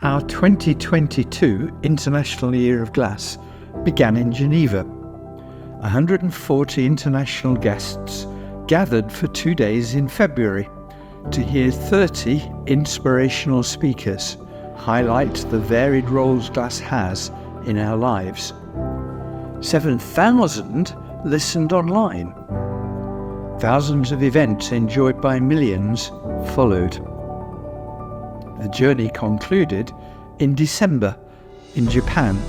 Our 2022 International Year of Glass began in Geneva. 140 international guests gathered for 2 days in February to hear 30 inspirational speakers highlight the varied roles glass has in our lives. 7,000 listened online. Thousands of events enjoyed by millions followed. The journey concluded in December in Japan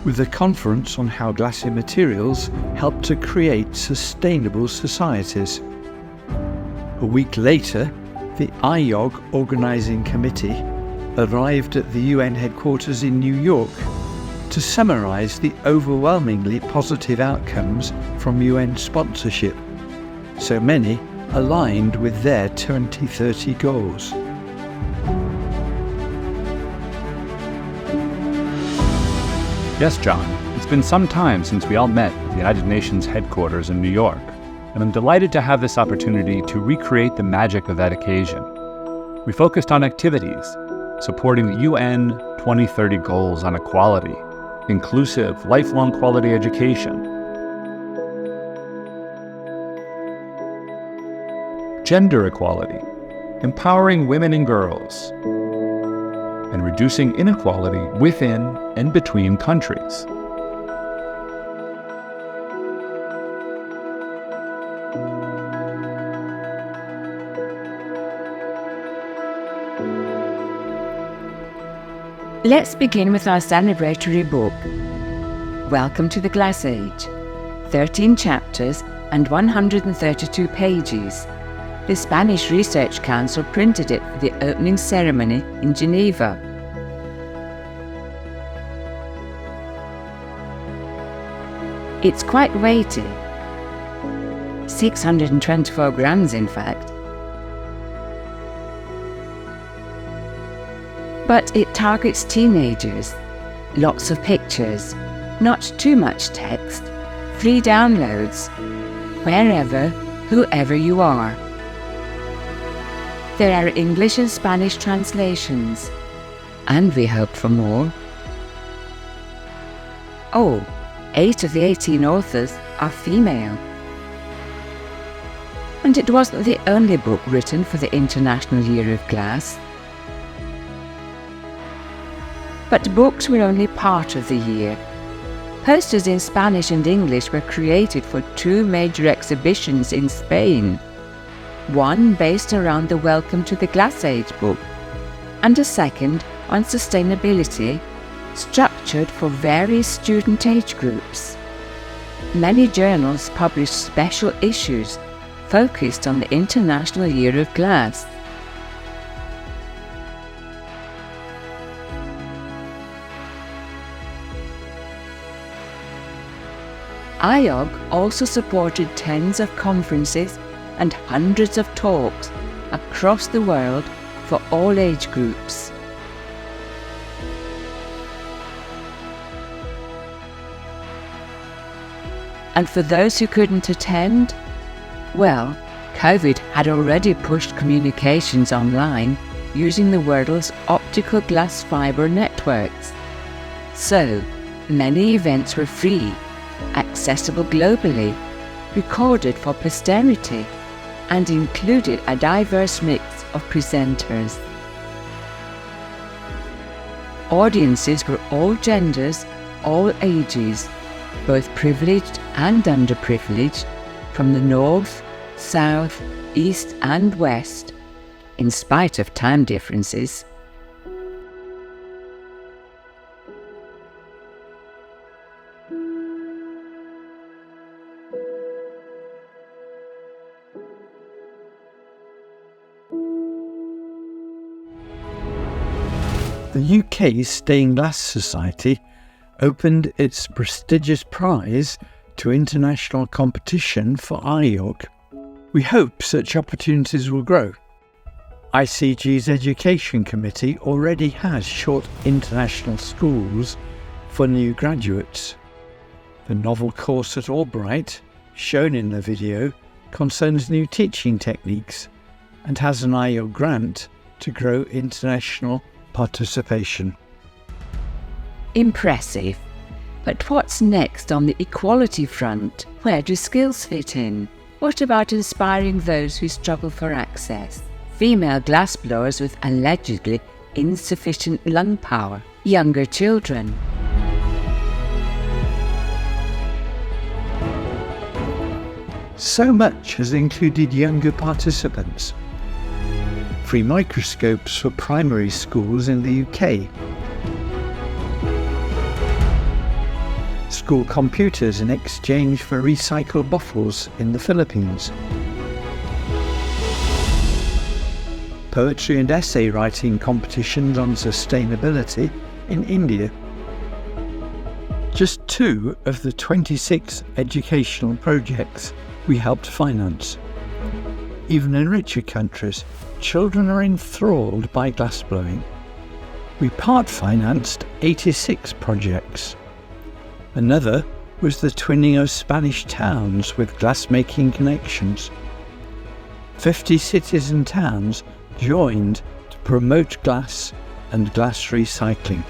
with a conference on how glassy materials help to create sustainable societies. A week later, the IOG Organizing Committee arrived at the UN headquarters in New York to summarize the overwhelmingly positive outcomes from UN sponsorship, so many aligned with their 2030 goals. Yes, John, it's been some time since we all met at the United Nations headquarters in New York, and I'm delighted to have this opportunity to recreate the magic of that occasion. We focused on activities supporting the UN 2030 goals on equality, inclusive, lifelong quality education, gender equality, empowering women and girls, and reducing inequality within and between countries. Let's begin with our celebratory book, Welcome to the Glass Age, 13 chapters and 132 pages. The Spanish Research Council printed it for the opening ceremony in Geneva. It's quite weighty, 624 grams in fact. But it targets teenagers, lots of pictures, not too much text, free downloads, wherever, whoever you are. There are English and Spanish translations, and we hope for more. Oh, 8 of the 18 authors are female. And it wasn't the only book written for the International Year of Glass. But books were only part of the year. Posters in Spanish and English were created for 2 major exhibitions in Spain. One based around the Welcome to the Glass Age book, and a second on sustainability, structured for various student age groups. Many journals published special issues focused on the International Year of Glass. IOG also supported tens of conferences and hundreds of talks across the world for all age groups. And for those who couldn't attend, well, COVID had already pushed communications online using the world's optical glass fiber networks. So, many events were free, accessible globally, recorded for posterity, and included a diverse mix of presenters. Audiences were all genders, all ages, both privileged and underprivileged, from the north, south, east and west, in spite of time differences. The UK's Stained Glass Society opened its prestigious prize to international competition for IOG. We hope such opportunities will grow. ICG's Education Committee already has short international schools for new graduates. The novel course at Albright, shown in the video, concerns new teaching techniques and has an IOG grant to grow international participation. Impressive. But what's next on the equality front? Where do skills fit in? What about inspiring those who struggle for access? Female glassblowers with allegedly insufficient lung power. Younger children. So much has included younger participants. Free microscopes for primary schools in the UK. School computers in exchange for recycled bottles in the Philippines. Poetry and essay writing competitions on sustainability in India. Just 2 of the 26 educational projects we helped finance. Even in richer countries, children are enthralled by glassblowing. We part-financed 86 projects. Another was the twinning of Spanish towns with glass-making connections. 50 cities and towns joined to promote glass and glass recycling.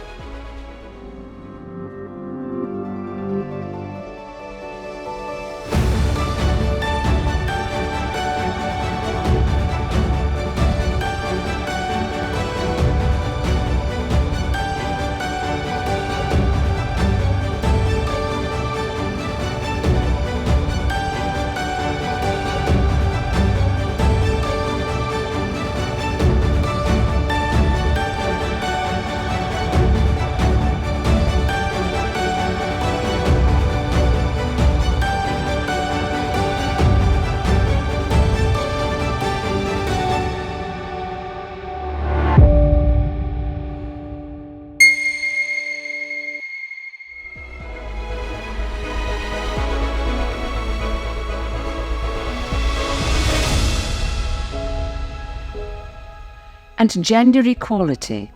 And gender equality.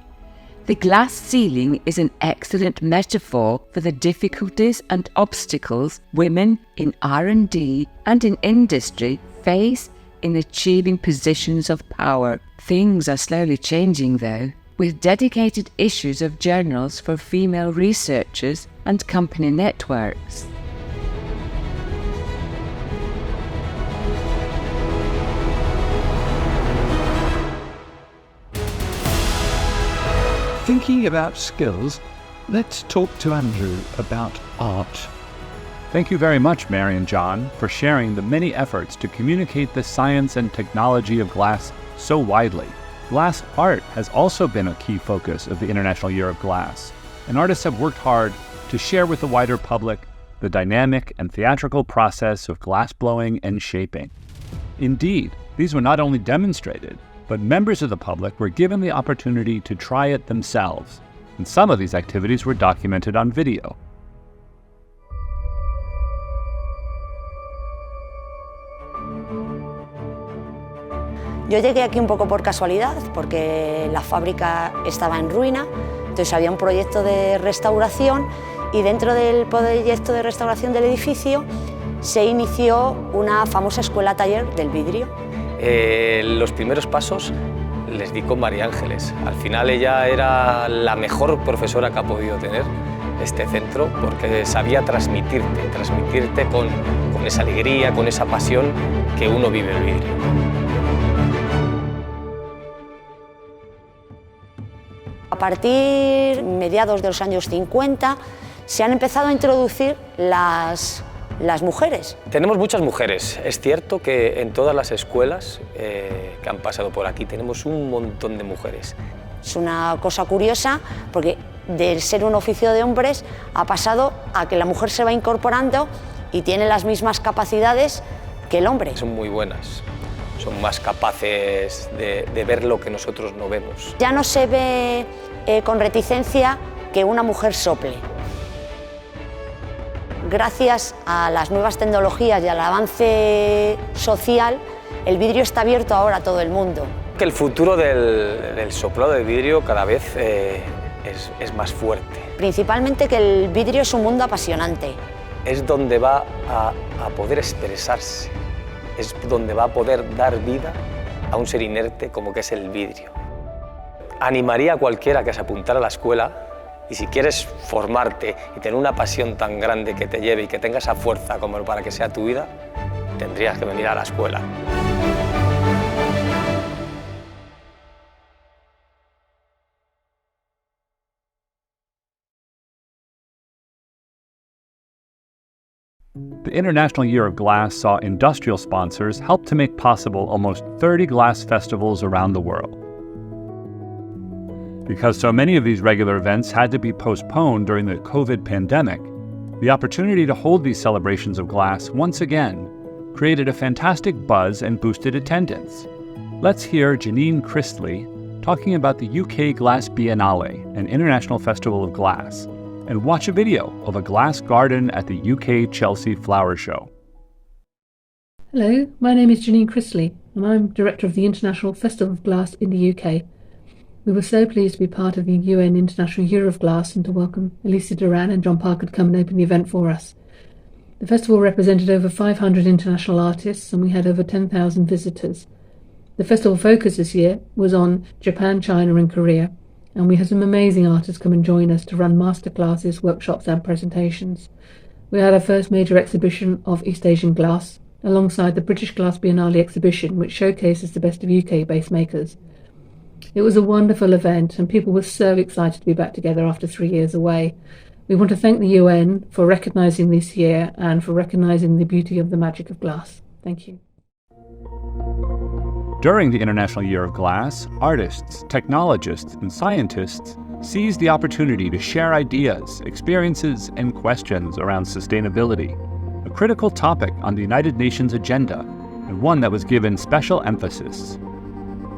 The glass ceiling is an excellent metaphor for the difficulties and obstacles women in R&D and in industry face in achieving positions of power. Things are slowly changing though, with dedicated issues of journals for female researchers and company networks. Thinking about skills, let's talk to Andrew about art. Thank you very much, Mary and John, for sharing the many efforts to communicate the science and technology of glass so widely. Glass art has also been a key focus of the International Year of Glass, and artists have worked hard to share with the wider public the dynamic and theatrical process of glass blowing and shaping. Indeed, these were not only demonstrated, but members of the public were given the opportunity to try it themselves, and some of these activities were documented on video. Yo llegué aquí un poco por casualidad, porque la fábrica estaba en ruina, entonces había un proyecto de restauración y dentro del proyecto de restauración del edificio se inició una famosa escuela taller del vidrio. Los primeros pasos les di con María Ángeles. Al final ella era la mejor profesora que ha podido tener este centro porque sabía transmitirte con esa alegría, con esa pasión que uno vive el vidrio. A partir mediados de los años 50 se han empezado a introducir las mujeres. Tenemos muchas mujeres. Es cierto que en todas las escuelas que han pasado por aquí tenemos un montón de mujeres. Es una cosa curiosa porque de ser un oficio de hombres ha pasado a que la mujer se va incorporando y tiene las mismas capacidades que el hombre. Son muy buenas. Son más capaces de ver lo que nosotros no vemos. Ya no se ve con reticencia que una mujer sople. Gracias a las nuevas tecnologías y al avance social, el vidrio está abierto ahora a todo el mundo. Que el futuro del soplado de vidrio cada vez es más fuerte. Principalmente que el vidrio es un mundo apasionante. Es donde va a poder expresarse, es donde va a poder dar vida a un ser inerte como que es el vidrio. animaría a cualquiera que se apuntara a la escuela. Y si quieres formarte y tener una pasión tan grande que te lleve y que tenga esa fuerza como para que sea tu vida, tendrías que venir a la escuela. The International Year of Glass saw industrial sponsors help to make possible almost 30 glass festivals around the world. Because so many of these regular events had to be postponed during the COVID pandemic, the opportunity to hold these celebrations of glass once again created a fantastic buzz and boosted attendance. Let's hear Janine Christley talking about the UK Glass Biennale, an international festival of glass, and watch a video of a glass garden at the UK Chelsea Flower Show. Hello, my name is Janine Christley, and I'm Director of the International Festival of Glass in the UK. We were so pleased to be part of the UN International Year of Glass and to welcome Alicia Duran and John Parker to come and open the event for us. The festival represented over 500 international artists and we had over 10,000 visitors. The festival focus this year was on Japan, China and Korea, and we had some amazing artists come and join us to run masterclasses, workshops and presentations. We had our first major exhibition of East Asian glass, alongside the British Glass Biennale exhibition, which showcases the best of UK-based makers. It was a wonderful event and people were so excited to be back together after 3 years away. We want to thank the UN for recognising this year and for recognising the beauty of the magic of glass. Thank you. During the International Year of Glass, artists, technologists, and scientists seized the opportunity to share ideas, experiences, and questions around sustainability, a critical topic on the United Nations agenda, and one that was given special emphasis.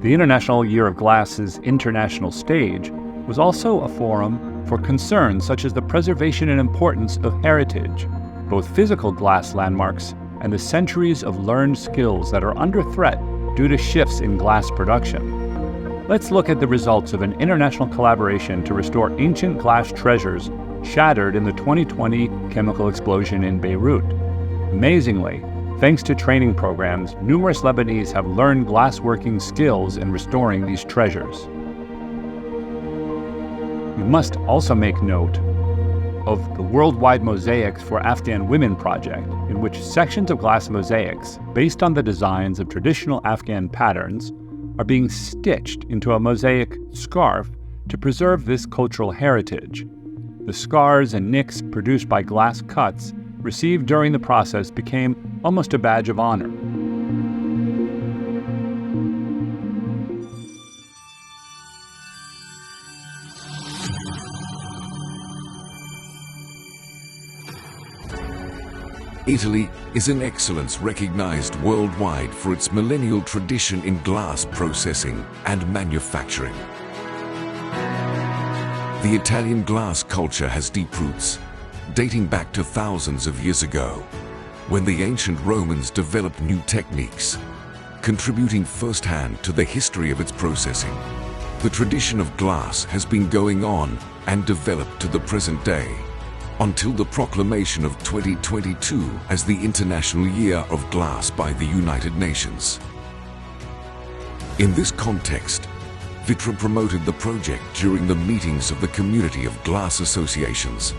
The International Year of Glass's international stage was also a forum for concerns such as the preservation and importance of heritage, both physical glass landmarks and the centuries of learned skills that are under threat due to shifts in glass production. Let's look at the results of an international collaboration to restore ancient glass treasures shattered in the 2020 chemical explosion in Beirut. Amazingly, thanks to training programs, numerous Lebanese have learned glassworking skills in restoring these treasures. We must also make note of the Worldwide Mosaics for Afghan Women project, in which sections of glass mosaics, based on the designs of traditional Afghan patterns, are being stitched into a mosaic scarf to preserve this cultural heritage. The scars and nicks produced by glass cuts received during the process became almost a badge of honor. Italy is an excellence recognized worldwide for its millennial tradition in glass processing and manufacturing. The Italian glass culture has deep roots, dating back to thousands of years ago, when the ancient Romans developed new techniques, contributing firsthand to the history of its processing. The tradition of glass has been going on and developed to the present day, until the proclamation of 2022 as the International Year of Glass by the United Nations. In this context, Vitrum promoted the project during the meetings of the Community of Glass Associations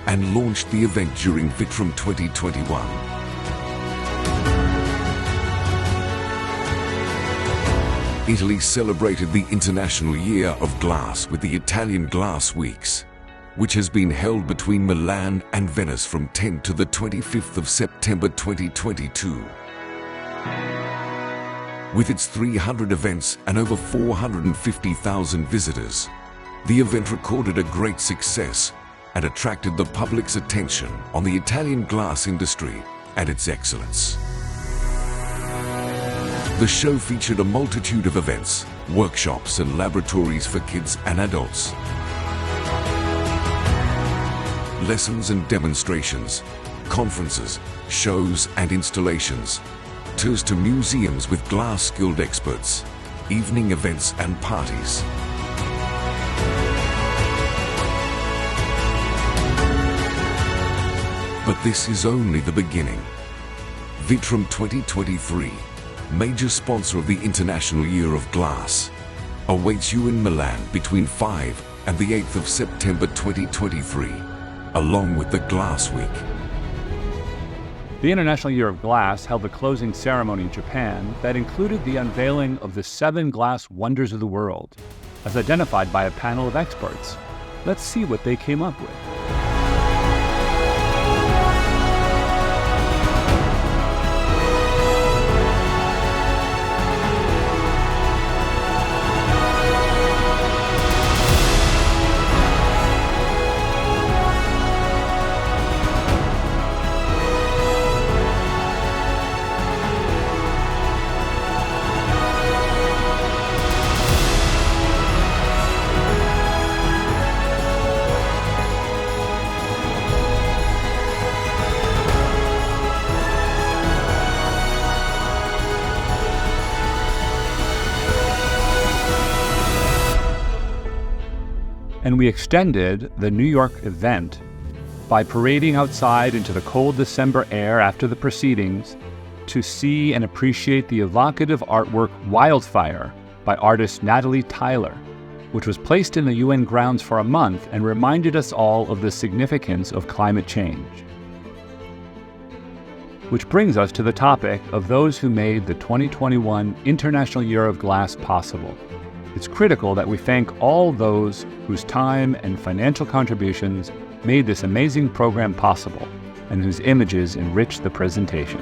and launched the event during Vitrum 2021. Italy celebrated the International Year of Glass with the Italian Glass Weeks, which has been held between Milan and Venice from 10 to the 25th of September 2022. With its 300 events and over 450,000 visitors, the event recorded a great success and attracted the public's attention on the Italian glass industry and its excellence. The show featured a multitude of events, workshops and laboratories for kids and adults. Lessons and demonstrations, conferences, shows and installations, tours to museums with glass-skilled experts, evening events and parties. But this is only the beginning. Vitrum 2023, major sponsor of the International Year of Glass, awaits you in Milan between 5 and the 8th of September 2023, along with the Glass Week. The International Year of Glass held the closing ceremony in Japan that included the unveiling of the 7 glass wonders of the world, as identified by a panel of experts. Let's see what they came up with. And we extended the New York event by parading outside into the cold December air after the proceedings to see and appreciate the evocative artwork Wildfire by artist Natalie Tyler, which was placed in the UN grounds for a month and reminded us all of the significance of climate change. Which brings us to the topic of those who made the 2021 International Year of Glass possible. It's critical that we thank all those whose time and financial contributions made this amazing program possible and whose images enrich the presentation.